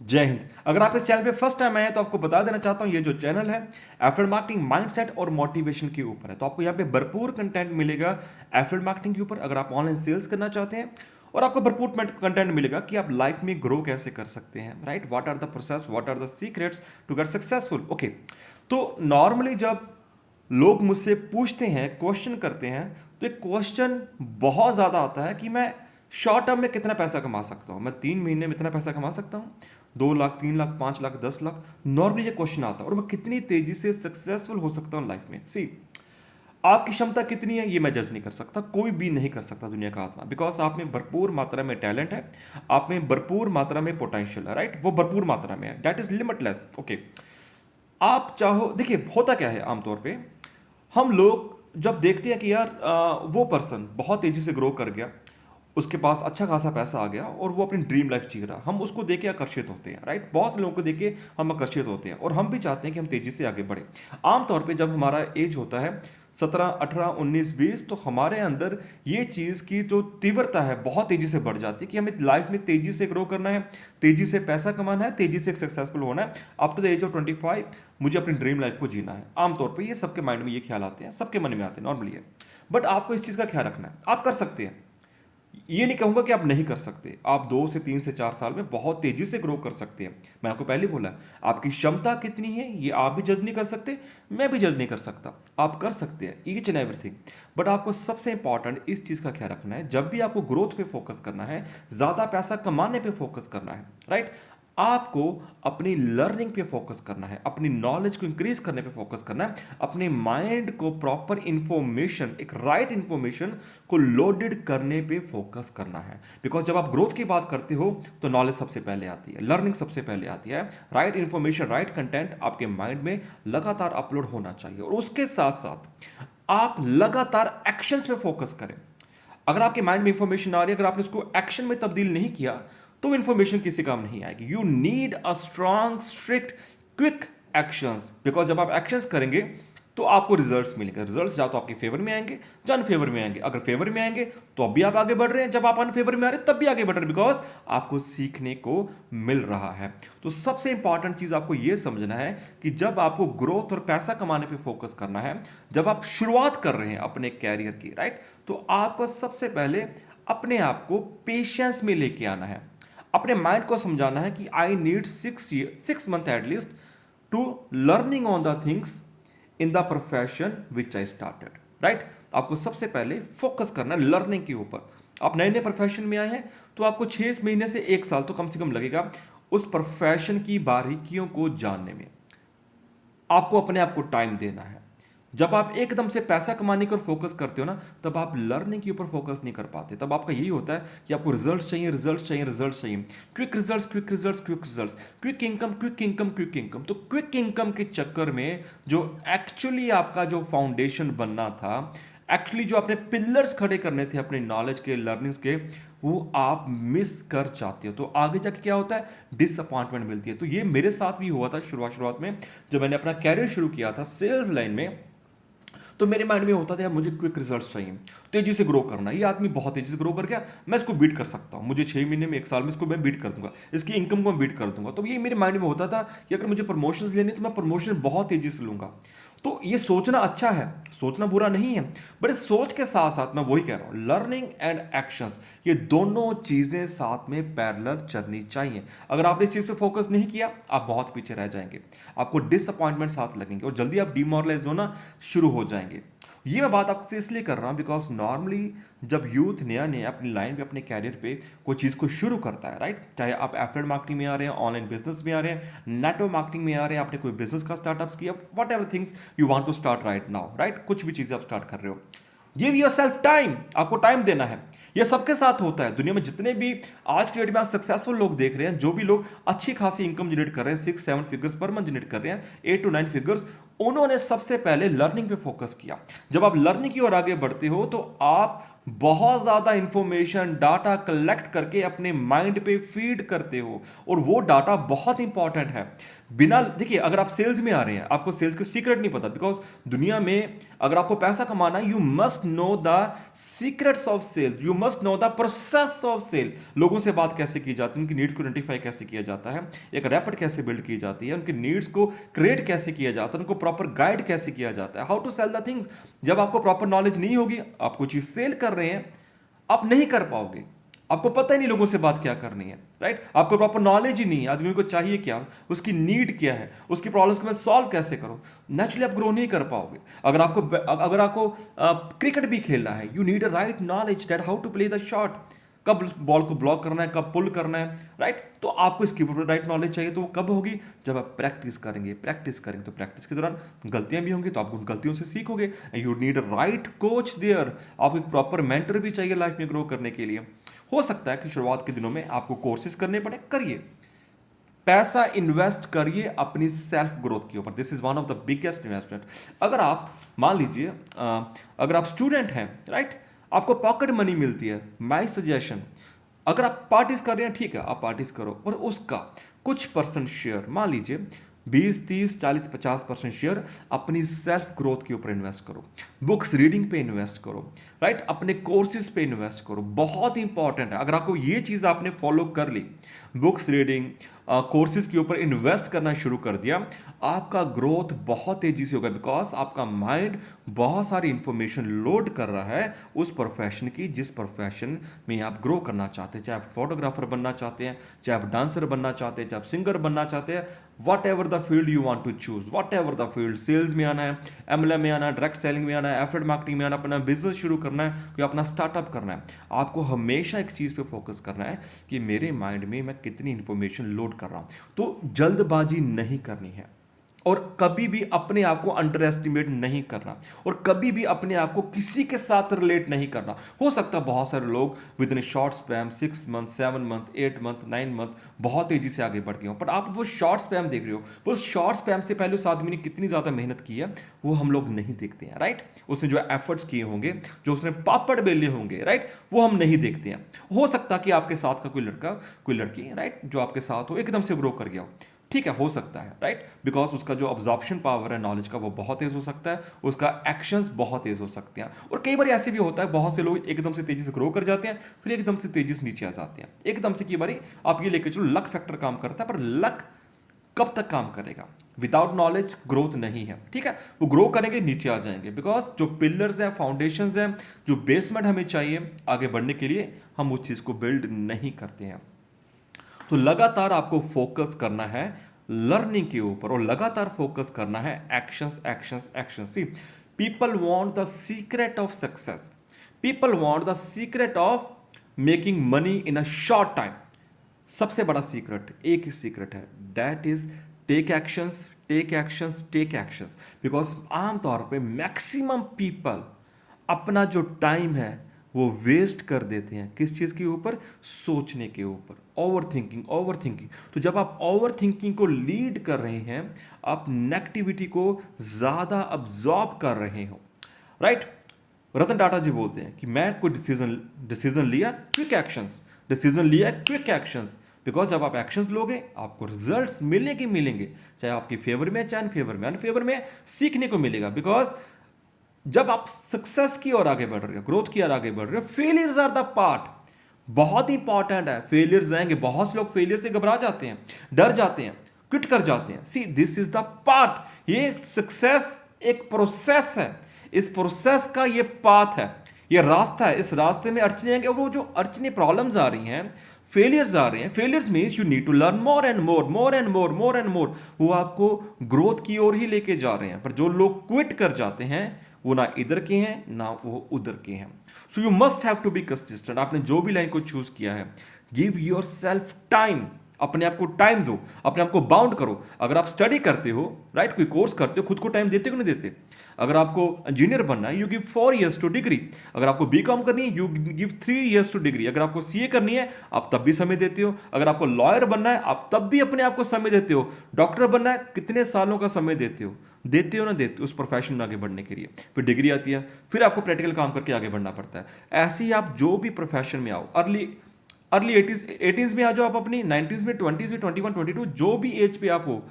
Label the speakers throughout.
Speaker 1: जय हिंद। अगर आप इस चैनल पे फर्स्ट टाइम आए हैं तो आपको बता देना चाहता हूं, ये जो चैनल है एफिलिएट मार्केटिंग माइंडसेट और मोटिवेशन के ऊपर है। तो आपको यहाँ पे भरपूर कंटेंट मिलेगा एफिलिएट मार्केटिंग के ऊपर। अगर आप ऑनलाइन सेल्स करना चाहते हैं और आपको भरपूर कंटेंट मिलेगा कि आप लाइफ में ग्रो कैसे कर सकते हैं, right? What are the process, what are the secrets to get successful. Okay, तो नॉर्मली जब लोग मुझसे पूछते हैं, क्वेश्चन करते हैं, तो एक क्वेश्चन बहुत ज्यादा आता है कि मैं शॉर्ट टर्म में कितना पैसा कमा सकता हूं, मैं 3 महीने में इतना पैसा कमा सकता हूं, 2 लाख, 3 लाख, 5 लाख, 10 लाख। नॉर्मली ये क्वेश्चन आता है, और मैं कितनी तेजी से सक्सेसफुल हो सकता हूं लाइफ में। सी, आपकी क्षमता कितनी है ये मैं जज नहीं कर सकता, कोई भी नहीं कर सकता दुनिया का आत्मा, बिकॉज आप में भरपूर मात्रा में टैलेंट है, आप में भरपूर मात्रा में पोटेंशियल है, राइट? वो भरपूर मात्रा में है, दैट इज लिमिटलेस। ओके, आप चाहो, देखिए होता क्या है आमतौर पे, हम लोग जब देखते हैं कि यार वो पर्सन बहुत तेजी से ग्रो कर गया, उसके पास अच्छा खासा पैसा आ गया और वो अपनी ड्रीम लाइफ जी रहा, हम उसको देख के आकर्षित होते हैं, राइट? बहुत से लोगों को देख के हम आकर्षित होते हैं और हम भी चाहते हैं कि हम तेजी से आगे बढ़े। आमतौर पे जब हमारा एज होता है 17, 18, 19, 20, तो हमारे अंदर ये चीज़ की जो तीव्रता है बहुत तेजी से बढ़ जाती है कि हमें लाइफ में तेजी से ग्रो करना है, तेजी से पैसा कमाना है, तेजी से सक्सेसफुल होना है। Up to the age of 25 मुझे अपनी ड्रीम लाइफ को जीना है। आमतौर पर ये सबके माइंड में ये ख्याल आते हैं, सबके मन में आते हैं, नॉर्मली है। बट आपको इस चीज़ का ख्याल रखना है, आप कर सकते हैं, ये नहीं कहूंगा कि आप नहीं कर सकते। आप 2 से 3 से 4 साल में बहुत तेजी से ग्रो कर सकते हैं। मैं आपको पहले बोला, आपकी क्षमता कितनी है ये आप भी जज नहीं कर सकते, मैं भी जज नहीं कर सकता। आप कर सकते हैं ईच एंड एवरीथिंग। बट आपको सबसे इंपॉर्टेंट इस चीज का ख्याल रखना है, जब भी आपको ग्रोथ पे फोकस करना है, ज्यादा पैसा कमाने पे फोकस करना है, राइट, आपको अपनी लर्निंग पे फोकस करना है, अपनी नॉलेज को इंक्रीज करने पे फोकस करना है, अपने माइंड को प्रॉपर इंफॉर्मेशन, एक राइट इंफॉर्मेशन को लोडेड करने पे फोकस करना है। बिकॉज जब आप ग्रोथ की बात करते हो तो नॉलेज सबसे पहले आती है, लर्निंग सबसे पहले आती है। राइट इंफॉर्मेशन, राइट कंटेंट आपके माइंड में लगातार अपलोड होना चाहिए, और उसके साथ साथ आप लगातार एक्शंस पे फोकस करें। अगर आपके माइंड में इंफॉर्मेशन आ रही है, अगर आपने उसको एक्शन में तब्दील नहीं किया तो इंफॉर्मेशन किसी काम नहीं आएगी। You need a strong, strict, quick actions, because जब आप एक्शंस करेंगे तो आपको रिजल्ट्स मिलेंगे। रिजल्ट्स या तो आपके फेवर में आएंगे या अनफेवर में आएंगे। अगर फेवर में आएंगे तो अब भी आप आगे बढ़ रहे हैं, जब आप अनफेवर में आ रहे हैं तब भी आगे बढ़ रहे हैं, बिकॉज आपको सीखने को मिल रहा है। तो सबसे इंपॉर्टेंट चीज आपको यह समझना है कि जब आपको ग्रोथ और पैसा कमाने पे फोकस करना है, जब आप शुरुआत कर रहे हैं अपने कैरियर की, राइट, तो आपको सबसे पहले अपने आप को पेशेंस में लेके आना है। अपने माइंड को समझाना है कि I need 6 month at least to learning on the things in the profession which I started, right? आपको सबसे पहले फोकस करना है लर्निंग के ऊपर। आप नए नए प्रोफेशन में आए हैं तो आपको 6 महीने से 1 साल तो कम से कम लगेगा उस प्रोफेशन की बारीकियों को जानने में। आपको अपने आप को टाइम देना है। जब आप एकदम से पैसा कमाने पर फोकस करते हो ना, तब आप लर्निंग के ऊपर फोकस नहीं कर पाते। तब आपका यही होता है कि आपको रिजल्ट्स चाहिए, रिजल्ट्स चाहिए, रिजल्ट्स चाहिए, quick results, quick results, quick results, quick income, quick income, quick income. तो क्विक इनकम के चक्कर में जो एक्चुअली आपका जो फाउंडेशन बनना था, एक्चुअली जो आपने पिलर्स खड़े करने थे अपने नॉलेज के, लर्निंग्स के, वो आप मिस कर जाते हो। तो आगे जाके क्या होता है, डिसअपॉइंटमेंट मिलती है। तो ये मेरे साथ भी हुआ था शुरुआत में, जब मैंने अपना कैरियर शुरू किया था सेल्स लाइन में। तो मेरे माइंड में होता था यार मुझे क्विक रिजल्ट्स चाहिए, तेजी से ग्रो करना। ये आदमी बहुत तेजी से ग्रो कर गया, मैं इसको बीट कर सकता हूँ, मुझे 6 महीने में 1 साल में इसको मैं बीट कर दूंगा, इसकी इनकम को मैं बीट कर दूंगा। तो ये मेरे माइंड में होता था कि अगर मुझे प्रमोशंस लेने तो मैं प्रमोशन बहुत तेजी से लूंगा। तो ये सोचना अच्छा है, सोचना बुरा नहीं है, बट इस सोच के साथ साथ मैं वही कह रहा हूं, लर्निंग एंड एक्शंस, ये दोनों चीजें साथ में पैरेलल चलनी चाहिए। अगर आपने इस चीज पे फोकस नहीं किया, आप बहुत पीछे रह जाएंगे, आपको डिसअपॉइंटमेंट साथ लगेंगे और जल्दी आप डिमोरलाइज होना शुरू हो जाएंगे। ये मैं बात आपसे इसलिए कर रहा हूं बिकॉज नॉर्मली जब यूथ नया नया अपनी लाइन पे, अपने कैरियर पे कोई चीज़ को शुरू करता है, राइट, चाहे आप एफिलिएट मार्केटिंग में आ रहे हैं, ऑनलाइन बिजनेस में आ रहे हैं, नेटवर्क मार्केटिंग में आ रहे हैं, आपने कोई बिजनेस का स्टार्टअप्स किया, whatever things you want to start right now, right, कुछ भी चीज़ें आप स्टार्ट कर रहे हो, गिव योर सेल्फ टाइम, आपको टाइम देना है। ये सबके साथ होता है दुनिया में, जितने भी आज के डेट में आप सक्सेसफुल लोग देख रहे हैं, जो भी लोग अच्छी खासी इनकम जनरेट कर रहे हैं, 6-7 फिगर्स पर मंथ जनरेट कर रहे हैं, 8 to 9 फिगर्स, उन्होंने सबसे पहले लर्निंग पे फोकस किया। जब आप लर्निंग की ओर आगे बढ़ते हो तो आप बहुत ज्यादा इंफॉर्मेशन डाटा कलेक्ट करके अपने माइंड पे फीड करते हो, और वो डाटा बहुत इंपॉर्टेंट है। बिना देखिए, अगर आप सेल्स में आ रहे हैं, आपको सेल्स के सीक्रेट नहीं पता, बिकॉज दुनिया में अगर आपको पैसा कमाना है, you must know the secrets of sale, you must know the process of sale. लोगों से बात कैसे की जाती है, उनकी नीड्स को आइडेंटिफाई कैसे किया जाता है, एक रैपिड कैसे बिल्ड की जाती है, उनकी नीड्स को क्रिएट कैसे किया जाता है, उनको प्रॉपर गाइड कैसे किया जाता है, how to sell the things. जब आपको प्रॉपर नॉलेज नहीं होगी, आप कोई चीज सेल कर रहे हैं, आप नहीं कर पाओगे। आपको पता ही नहीं लोगों से बात क्या करनी है, राइट? आपको प्रॉपर नॉलेज ही नहीं है, आदमी को चाहिए क्या, उसकी नीड क्या है, उसकी प्रॉब्लम्स को मैं सॉल्व कैसे करूं, नेचुरली आप ग्रो नहीं कर पाओगे। अगर आपको क्रिकेट भी खेलना है, you need a right knowledge that how to play the shot, कब बॉल को ब्लॉक करना है, कब पुल करना है, राइट? तो आपको इसकी राइट नॉलेज चाहिए, तो वो कब होगी, जब आप प्रैक्टिस करेंगे। तो प्रैक्टिस के दौरान गलतियां भी होंगी, तो आप उन गलतियों से सीखोगे। You need a right coach there, आपको एक प्रॉपर मेंटर भी चाहिए लाइफ में ग्रो करने के लिए। हो सकता है कि शुरुआत के दिनों में आपको कोर्सेज करने पड़े, करिए, पैसा इन्वेस्ट करिए अपनी सेल्फ ग्रोथ के ऊपर। This is one of the biggest investment. अगर आप मान लीजिए अगर आप स्टूडेंट हैं, राइट, आपको पॉकेट मनी मिलती है, माय सजेशन, अगर आप पार्टीज कर रहे हैं, ठीक है, आप पार्टीज करो, और उसका कुछ परसेंट शेयर, मान लीजिए 20, 30, 40, 50% शेयर अपनी सेल्फ ग्रोथ के ऊपर इन्वेस्ट करो, बुक्स रीडिंग पे इन्वेस्ट करो, राइट, अपने कोर्सेज पे इन्वेस्ट करो। बहुत इंपॉर्टेंट है, अगर आपको ये चीज आपने फॉलो कर ली, बुक्स रीडिंग, कोर्सेज के ऊपर इन्वेस्ट करना शुरू कर दिया, आपका ग्रोथ बहुत तेजी से होगा, बिकॉज आपका माइंड बहुत सारी इंफॉर्मेशन लोड कर रहा है उस प्रोफेशन की जिस प्रोफेशन में आप ग्रो करना चाहते हैं। चाहे आप फोटोग्राफर बनना चाहते हैं, चाहे आप डांसर बनना चाहते हैं, चाहे आप सिंगर बनना चाहते हैं, whatever the field you want to choose, whatever the field, sales में आना है, एमएलएम में आना है, डायरेक्ट सेलिंग में आना है, एफिलिएट मार्केटिंग में आना, अपना बिजनेस शुरू करना है, कोई अपना स्टार्टअप करना है, आपको हमेशा एक चीज पे फोकस करना है कि मेरे माइंड में मैं कितनी इंफॉर्मेशन लोड कर रहा हूं। तो जल्दबाजी नहीं करनी है, और कभी भी अपने आप को अंडर एस्टिमेट नहीं करना, और कभी भी अपने आप को किसी के साथ रिलेट नहीं करना। हो सकता है बहुत सारे लोग with in short spam 6 month, 7 month, 8 month, 9 month बहुत तेजी से आगे बढ़ गए हो, पर आप वो शॉर्ट स्पैम देख रहे हो, पर उस शॉर्ट स्पैम से पहले उस आदमी ने कितनी ज्यादा मेहनत की है वो हम लोग नहीं देखते हैं, राइट? उसने जो एफर्ट्स किए होंगे, जो उसने पापड़ बेले होंगे, राइट, वो हम नहीं देखते हैं। हो सकता है कि आपके साथ का कोई लड़का, कोई लड़की, राइट, जो आपके साथ हो एकदम से ग्रो कर गया हो, ठीक है, हो सकता है, राइट, बिकॉज उसका जो ऑब्जॉर्प्शन पावर है नॉलेज का वो बहुत तेज हो सकता है, उसका एक्शंस बहुत तेज हो सकते हैं। और कई बार ऐसे भी होता है, बहुत से लोग एकदम से तेजी से ग्रो कर जाते हैं, फिर एकदम से तेजी से नीचे आ जाते हैं। एकदम से कई बार आप ये लेकर चलो लक फैक्टर काम करता है, पर लक कब तक काम करेगा? विदाउट नॉलेज ग्रोथ नहीं है, ठीक है, वो ग्रो करेंगे नीचे आ जाएंगे, बिकॉज जो पिलर्स हैं, फाउंडेशंस हैं, जो बेसमेंट हमें चाहिए आगे बढ़ने के लिए, हम उस चीज को बिल्ड नहीं करते हैं। तो लगातार आपको फोकस करना है लर्निंग के ऊपर, और लगातार फोकस करना है actions, actions, actions. See, people want the secret of success, people want the secret of making money in a short time. सबसे बड़ा सीक्रेट एक ही सीक्रेट है, that is take actions, take actions, take actions. Because आमतौर पे maximum people अपना जो time है वो वेस्ट कर देते हैं किस चीज के ऊपर? सोचने के ऊपर, ओवर थिंकिंग, ओवर थिंकिंग। तो जब आप ओवर थिंकिंग को लीड कर रहे हैं, आप नेगेटिविटी को ज्यादा अब्जॉर्ब कर रहे हो, राइट? रतन टाटा जी बोलते हैं कि मैं कोई डिसीजन लिया, क्विक एक्शंस, डिसीजन लिया, क्विक एक्शंस। बिकॉज जब आप एक्शंस लोगे आपको रिजल्ट्स मिलने के मिलेंगे, चाहे आपकी फेवर में, चाहे अनफेवर में, अनफेवर में सीखने को मिलेगा। बिकॉज जब आप सक्सेस की ओर आगे बढ़ रहे हो, ग्रोथ की ओर आगे बढ़ रहे हो, फेलियर्स आर द पार्ट, बहुत इंपॉर्टेंट है। फेलियर्स आएंगे, बहुत से लोग फेलियर से घबरा जाते हैं, डर जाते हैं, क्विट कर जाते हैं। सी, दिस इज द पार्ट, ये सक्सेस एक प्रोसेस है, इस प्रोसेस का ये पाथ है, ये रास्ता है। इस रास्ते में अड़चने आएंगे, और वो जो अड़चने, प्रॉब्लम्स आ रही हैं, फेलियर्स आ रहे हैं, failures means you need to learn more and more, more and more, more and more. वो आपको ग्रोथ की ओर ही लेके जा रहे हैं। पर जो लोग क्विट कर जाते हैं वो ना इधर के हैं ना वो उधर के हैं। You must have to be consistent. आपने जो भी लाइन को चूज किया है, गिव योर सेल्फ टाइम, अपने आप को टाइम दो, अपने आप को बाउंड करो। अगर आप स्टडी करते हो, राइट, कोई कोर्स करते हो, खुद को टाइम देते हो कि नहीं देते? अगर आपको इंजीनियर बनना है, you give 4 years two degree. अगर आपको बीकॉम करनी है, you give 3 years two degree. अगर आपको सीए करनी है, आप तब भी समय देते हो। अगर आपको लॉयर बनना है, आप तब भी अपने आप को समय देते हो। डॉक्टर बनना है, कितने सालों का समय देते हो? देते हो ना देते हो उस प्रोफेशन में आगे बढ़ने के लिए? फिर डिग्री आती है, फिर आपको प्रैक्टिकल काम करके आगे बढ़ना पड़ता है। ऐसे ही आप जो भी प्रोफेशन में आओ, अर्ली एटीज में आ जाओ, आप अपनी 90s में, 20s में, 21, 22, जो भी एज पे आप हो,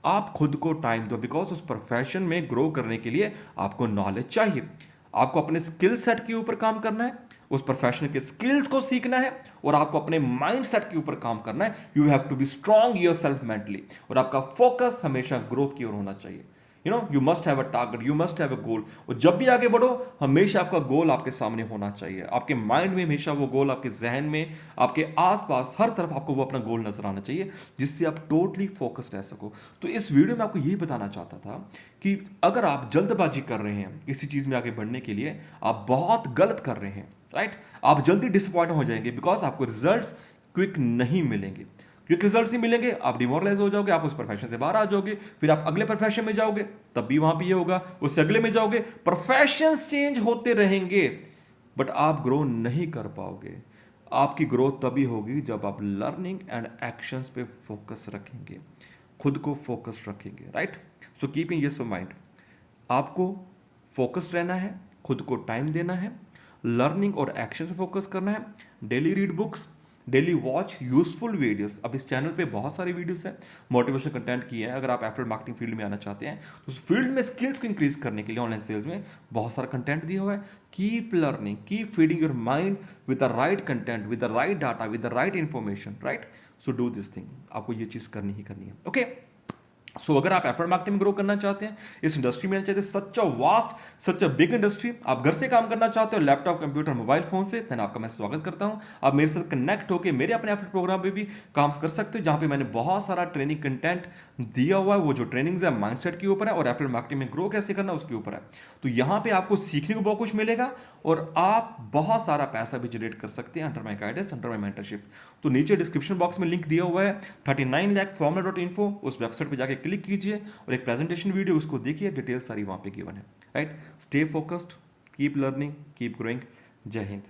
Speaker 1: आप खुद को टाइम दो। बिकॉज उस प्रोफेशन में ग्रो करने के लिए आपको नॉलेज चाहिए। आपको अपने स्किल सेट के ऊपर काम करना है, उस प्रोफेशन के स्किल्स को सीखना है, और आपको अपने माइंड सेट के ऊपर काम करना है। You have to be strong yourself mentally, और आपका फोकस हमेशा ग्रोथ की ओर होना चाहिए। You must have a target, you must have a goal. और जब भी आगे बढ़ो, हमेशा आपका गोल आपके सामने होना चाहिए, आपके माइंड में हमेशा वो गोल, आपके जहन में, आपके आसपास, हर तरफ आपको वो अपना गोल नजर आना चाहिए, जिससे आप टोटली फोकस्ड रह सको। तो इस वीडियो में आपको यही बताना चाहता था कि अगर आप जल्दबाजी कर रहे हैं किसी चीज में आगे बढ़ने के लिए, आप बहुत गलत कर रहे हैं, राइट। आप जल्दी डिसअपॉइंट हो जाएंगे, बिकॉज आपको रिजल्ट्स क्विक नहीं मिलेंगे। क्विक रिजल्ट्स नहीं मिलेंगे, आप डिमोरलाइज हो जाओगे, आप उस प्रोफेशन से बाहर आ जाओगे, फिर आप अगले प्रोफेशन में जाओगे, तब भी वहां पे ये होगा, उससे अगले में जाओगे, प्रोफेशन चेंज होते रहेंगे, बट आप ग्रो नहीं कर पाओगे। आपकी ग्रोथ तभी होगी जब आप लर्निंग एंड एक्शंस पे फोकस रखेंगे, खुद को फोकस रखेंगे, right. So keeping this in mind, आपको फोकस रहना है, खुद को टाइम देना है, लर्निंग और एक्शन पे फोकस करना है, daily read books, daily watch useful videos. अब इस चैनल पे बहुत सारे वीडियोस हैं, मोटिवेशन कंटेंट की है। अगर आप एफिलिएट मार्केटिंग फील्ड में आना चाहते हैं, तो उस फील्ड में स्किल्स को इंक्रीज करने के लिए ऑनलाइन सेल्स में बहुत सारा कंटेंट दिया हुआ है। Keep learning, keep feeding your mind with the right content, with the right data, with the right information, right. So do this thing, आपको ये चीज करनी ही करनी है, ओके। सो अगर आप एफिलिएट मार्केटिंग में ग्रो करना चाहते हैं, इस इंडस्ट्री में आना चाहते हैं, such a vast, such a big industry, आप घर से काम करना चाहते हो, लैपटॉप, कंप्यूटर, मोबाइल फोन से, देन आपका मैं स्वागत करता हूं। आप मेरे साथ कनेक्ट होकर मेरे अपने एफिलिएट प्रोग्राम पे भी काम कर सकते हो, जहां पे मैंने बहुत सारा ट्रेनिंग कंटेंट दिया हुआ है। वो जो ट्रेनिंग्स है माइंडसेट के ऊपर है, और एफिलिएट मार्केटिंग में ग्रो कैसे करना उसके ऊपर है। तो यहां पे आपको सीखने को बहुत कुछ मिलेगा, और आप बहुत सारा पैसा भी जनरेट कर सकते हैं under my guidance, under my mentorship. तो नीचे डिस्क्रिप्शन बॉक्स में लिंक दिया हुआ है 39lakhformula.info, उस वेबसाइट पे जाके क्लिक कीजिए, और एक प्रेजेंटेशन वीडियो उसको देखिए, डिटेल सारी वहां पे गिवन है, right. Stay focused, keep learning, keep growing. जय हिंद।